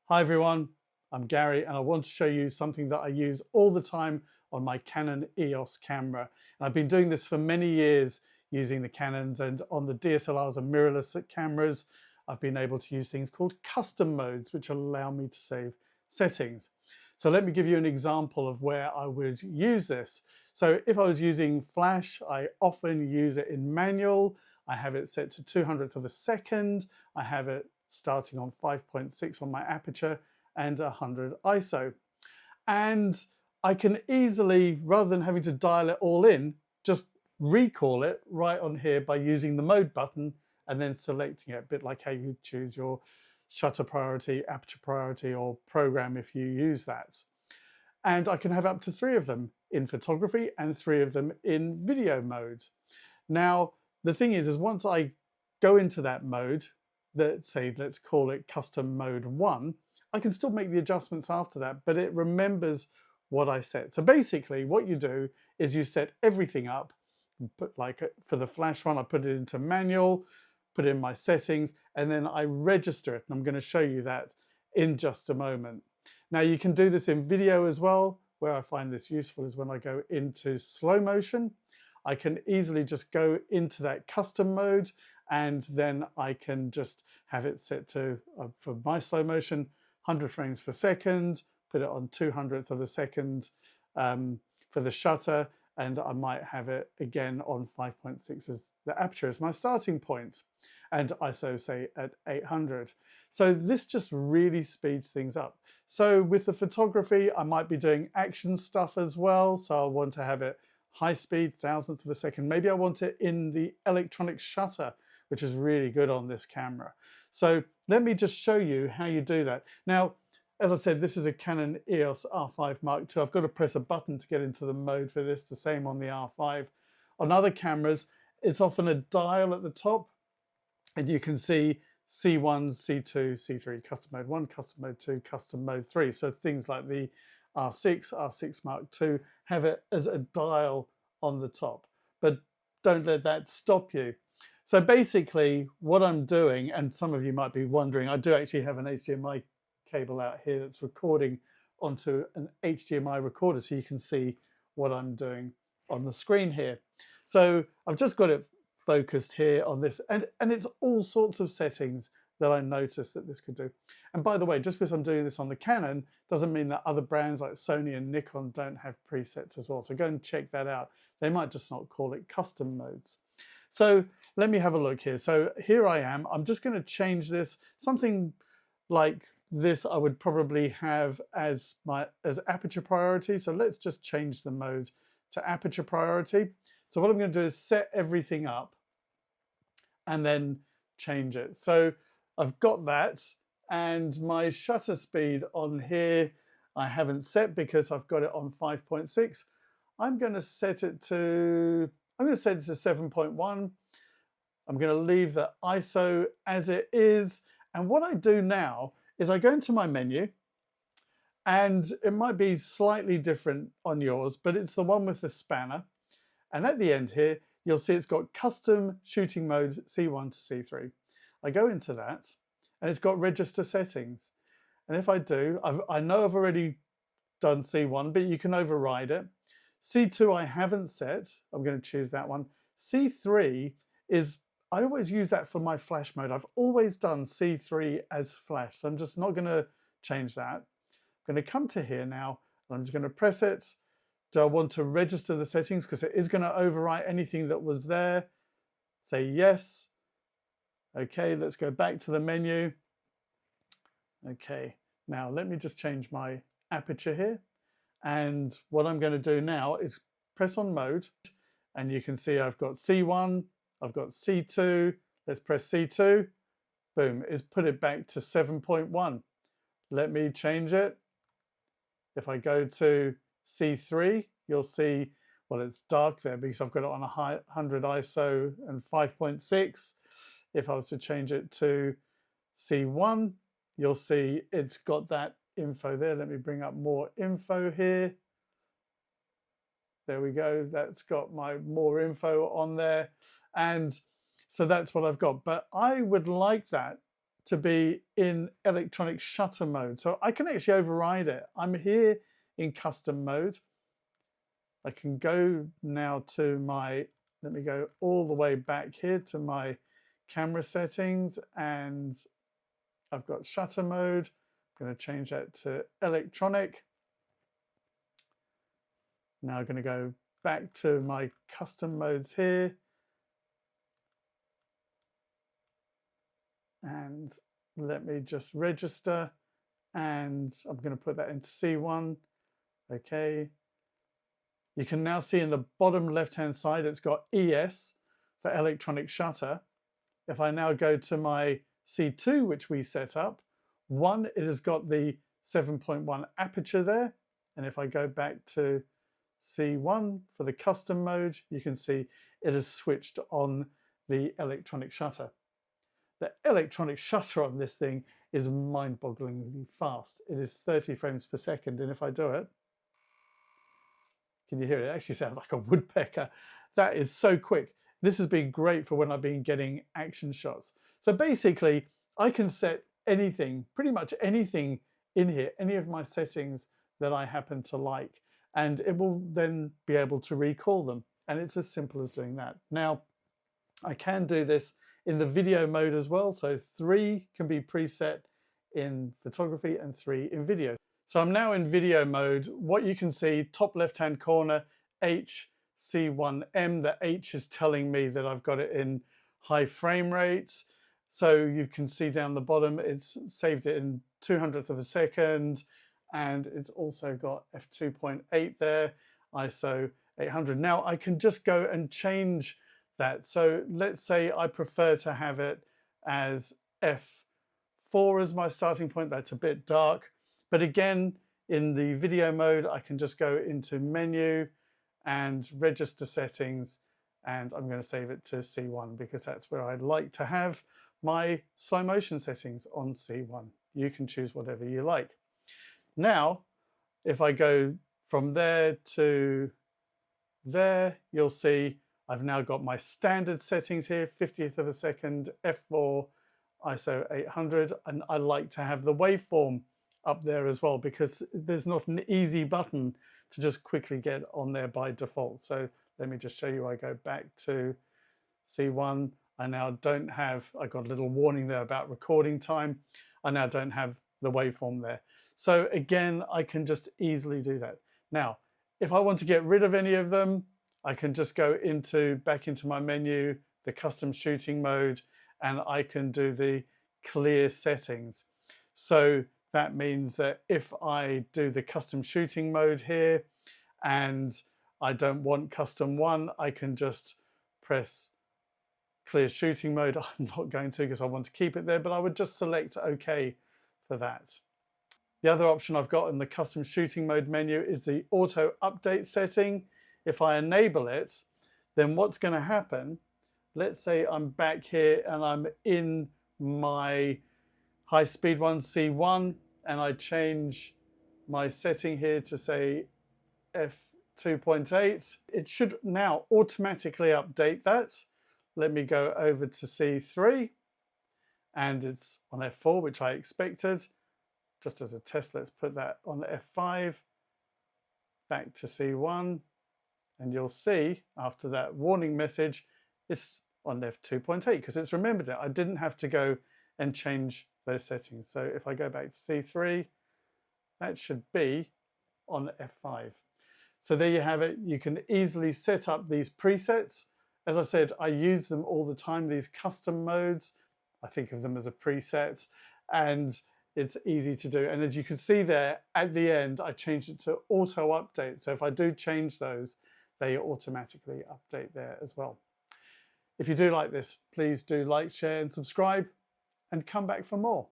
Hi everyone, I'm Gary and I want to show you something that I use all the time on my Canon EOS camera. And I've been doing this for many years using the Canons, and on the DSLRs and mirrorless cameras I've been able to use things called custom modes which allow me to save settings. So let me give you an example of where I would use this. So if I was using flash, I often use it in manual. I have it set to 200th of a second. I have it starting on 5.6 on my aperture and 100 ISO. And I can easily, rather than having to dial it all in, just recall it right on here by using the mode button and then selecting it, a bit like how you choose your shutter priority, aperture priority, or program if you use that. And I can have up to 3 of them in photography and 3 of them in video mode. Now, the thing is once I go into that mode, let's call it custom mode 1, I can still make the adjustments after that, but it remembers what I set. So basically what you do is you set everything up, put, like for the flash one, I put it into manual, put in my settings, and then I register it. And I'm going to show you that in just a moment. Now you can do this in video as well. Where I find this useful is when I go into slow motion. I can easily just go into that custom mode, and then I can just have it set to, for my slow motion, 100 frames per second, put it on 200th of a second for the shutter, and I might have it again on 5.6 as the aperture as my starting point, and ISO say at 800. So this just really speeds things up. So with the photography, I might be doing action stuff as well, so I want to have it high speed, 1,000th of a second. Maybe I want it in the electronic shutter, which is really good on this camera. So let me just show you how you do that. Now, as I said, this is a Canon EOS R5 Mark II. I've got to press a button to get into the mode for this, the same on the R5. On other cameras, it's often a dial at the top, and you can see C1, C2, C3, custom mode 1, custom mode 2, custom mode 3. So things like the R6 Mark II have it as a dial on the top, but don't let that stop you. So basically what I'm doing, and some of you might be wondering, I do actually have an HDMI cable out here that's recording onto an HDMI recorder, so you can see what I'm doing on the screen here. So I've just got it focused here on this, and it's all sorts of settings that I noticed that this could do. And by the way, just because I'm doing this on the Canon doesn't mean that other brands like Sony and Nikon don't have presets as well. So go and check that out. They might just not call it custom modes. So let me have a look here. So here I am. I'm just going to change this. Something like this I would probably have as aperture priority. So let's just change the mode to aperture priority. So what I'm going to do is set everything up and then change it. So I've got that, and my shutter speed on here I haven't set because I've got it on 5.6. I'm going to set it to 7.1. I'm going to leave the ISO as it is. And what I do now is I go into my menu, and it might be slightly different on yours, but it's the one with the spanner. And at the end here, you'll see it's got custom shooting mode C1 to C3. I go into that, and it's got register settings. And if I do, I know I've already done C1, but you can override it. C2 I haven't set. I'm going to choose that one. C3 is, I always use that for my flash mode. I've always done C3 as flash, so I'm just not going to change that. I'm going to come to here now, and I'm just going to press it. Do I want to register the settings? Because it is going to overwrite anything that was there. Say yes. Okay, let's go back to the menu. Okay, now let me just change my aperture here. And what I'm going to do now is press on mode, and you can see I've got C1, I've got C2. Let's press C2. Boom, it's put it back to 7.1. Let me change it. If I go to C3, you'll see, well, it's dark there because I've got it on a 100 ISO and 5.6. If I was to change it to C1, you'll see it's got that info there. Let me bring up more info here. There we go. That's got my more info on there. And so that's what I've got. But I would like that to be in electronic shutter mode. So I can actually override it. I'm here in custom mode. I can go now to my, let me go all the way back here to my camera settings, and I've got shutter mode. I'm going to change that to electronic. Now I'm going to go back to my custom modes here. And let me just register, and I'm going to put that into C1. Okay. You can now see in the bottom left-hand side, it's got ES for electronic shutter. If I now go to my C2, which we set up, it has got the 7.1 aperture there. And if I go back to C1 for the custom mode, you can see it has switched on the electronic shutter. The electronic shutter on this thing is mind-bogglingly fast. It is 30 frames per second. And if I do it, can you hear it? It actually sounds like a woodpecker. That is so quick. This has been great for when I've been getting action shots. So basically, I can set anything, pretty much anything in here, any of my settings that I happen to like, and it will then be able to recall them. And it's as simple as doing that. Now, I can do this in the video mode as well. So 3 can be preset in photography and 3 in video. So I'm now in video mode. What you can see, top left-hand corner, HC1M. The H is telling me that I've got it in high frame rates. So you can see down the bottom, it's saved it in 200th of a second. And it's also got f2.8 there, ISO 800. Now I can just go and change that. So let's say I prefer to have it as f4 as my starting point. That's a bit dark. But again, in the video mode, I can just go into menu and register settings, and I'm going to save it to C1 because that's where I'd like to have my slow motion settings on C1. You can choose whatever you like. Now, if I go from there to there, you'll see I've now got my standard settings here, 50th of a second, f4, ISO 800, and I like to have the waveform up there as well because there's not an easy button to just quickly get on there by default. So let me just show you. I go back to C1. I now don't have, I got a little warning there about recording time. I now don't have the waveform there. So again, I can just easily do that. Now, if I want to get rid of any of them, I can just go back into my menu, the custom shooting mode, and I can do the clear settings. So that means that if I do the custom shooting mode here and I don't want custom 1, I can just press clear shooting mode. I'm not going to because I want to keep it there, but I would just select OK for that. The other option I've got in the custom shooting mode menu is the auto update setting. If I enable it, then what's going to happen, let's say I'm back here and I'm in my high speed one, C1, and I change my setting here to say f2.8. It should now automatically update that. Let me go over to C3, and it's on f4, which I expected. Just as a test, let's put that on f5, back to C1, and you'll see after that warning message, it's on f2.8 because it's remembered it. I didn't have to go and change those settings. So if I go back to C3, that should be on f5. So there you have it. You can easily set up these presets. As I said, I use them all the time, these custom modes. I think of them as a preset, and it's easy to do. And as you can see there, at the end, I changed it to auto update. So if I do change those, they automatically update there as well. If you do like this, please do like, share, and subscribe, and come back for more.